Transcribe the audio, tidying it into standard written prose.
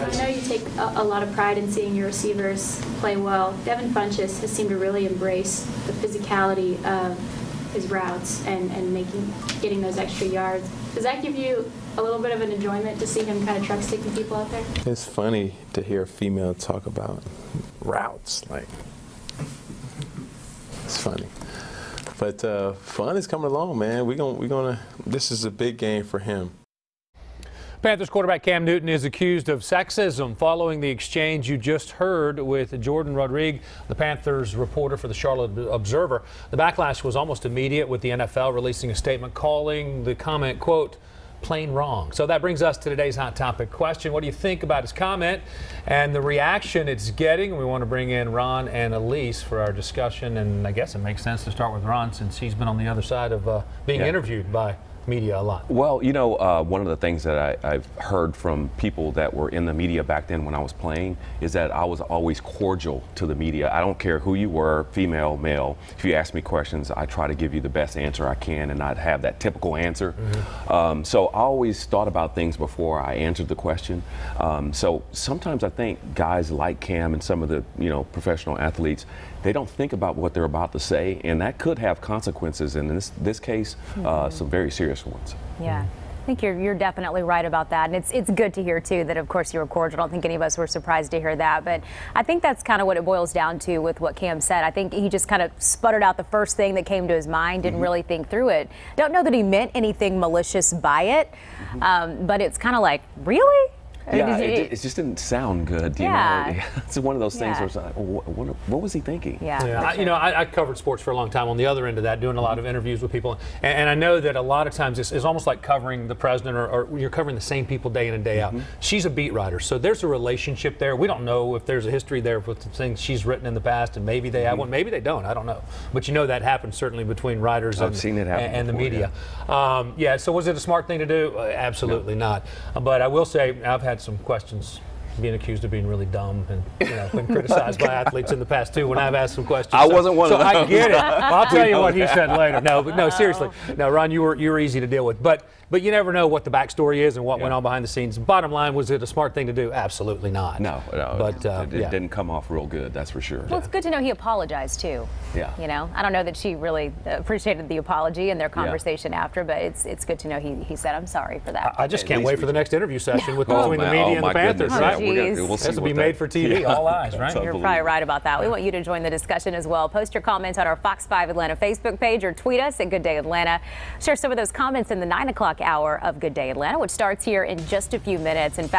I know you take a lot of pride in seeing your receivers play well. Devin Funchess has seemed to really embrace the physicality of his routes and getting those extra yards. Does that give you a little bit of an enjoyment to see him kind of truck sticking people out there? It's funny to hear a female talk about routes. Like, it's funny. But fun is coming along, man. This is a big game for him. Panthers quarterback Cam Newton is accused of sexism following the exchange you just heard with Jourdan Rodrigue, the Panthers reporter for the Charlotte Observer. The backlash was almost immediate, with the NFL releasing a statement calling the comment, quote, plain wrong. So that brings us to today's hot topic question. What do you think about his comment and the reaction it's getting? We want to bring in Ron and Elise for our discussion, and I guess it makes sense to start with Ron since he's been on the other side of being interviewed by media a lot. Well, you know, one of the things that I've heard from people that were in the media back then when I was playing is that I was always cordial to the media. I don't care who you were, female, male. If you ask me questions, I try to give you the best answer I can and not have that typical answer. Mm-hmm. So I always thought about things before I answered the question. So sometimes I think guys like Cam and some of the, professional athletes, they don't think about what they're about to say, and that could have consequences, and in this case, some very serious ones. Yeah. I think you're definitely right about that, and it's good to hear too that of course you were cordial. I don't think any of us were surprised to hear that, but I think that's kind of what it boils down to with what Cam said. I think he just kind of sputtered out the first thing that came to his mind, didn't really think through it. Don't know that he meant anything malicious by it, but it's kind of like, really? Yeah, it just didn't sound good. You know? It's one of those things where it's like, what was he thinking? Yeah. Sure. I covered sports for a long time on the other end of that, doing a lot of interviews with people. And I know that a lot of times it's almost like covering the president or you're covering the same people day in and day out. She's a beat writer, so there's a relationship there. We don't know if there's a history there with the things she's written in the past, and maybe they have one, maybe they don't. I don't know. But that happens certainly between writers and the media. Yeah, so was it a smart thing to do? Absolutely not. But I will say I've had some questions being accused of being really dumb and been criticized by athletes in the past too when I've asked some questions. I wasn't one of those. So I get it. Well, I'll tell you what he said later. No, seriously. No, Ron, you were easy to deal with. But you never know what the backstory is and what went on behind the scenes. Bottom line, was it a smart thing to do? Absolutely not. No. But it didn't come off real good, that's for sure. Well, it's good to know he apologized too. Yeah. I don't know that she really appreciated the apology and their conversation after, but it's good to know he said, I'm sorry for that. I just can't wait for the next interview session between the media and the Panthers. Right? We'll this will be made for TV, all eyes, right? You're probably right about that. We want you to join the discussion as well. Post your comments on our Fox 5 Atlanta Facebook page or tweet us at Good Day Atlanta. Share some of those comments in the 9 o'clock hour of Good Day Atlanta, which starts here in just a few minutes. In fact,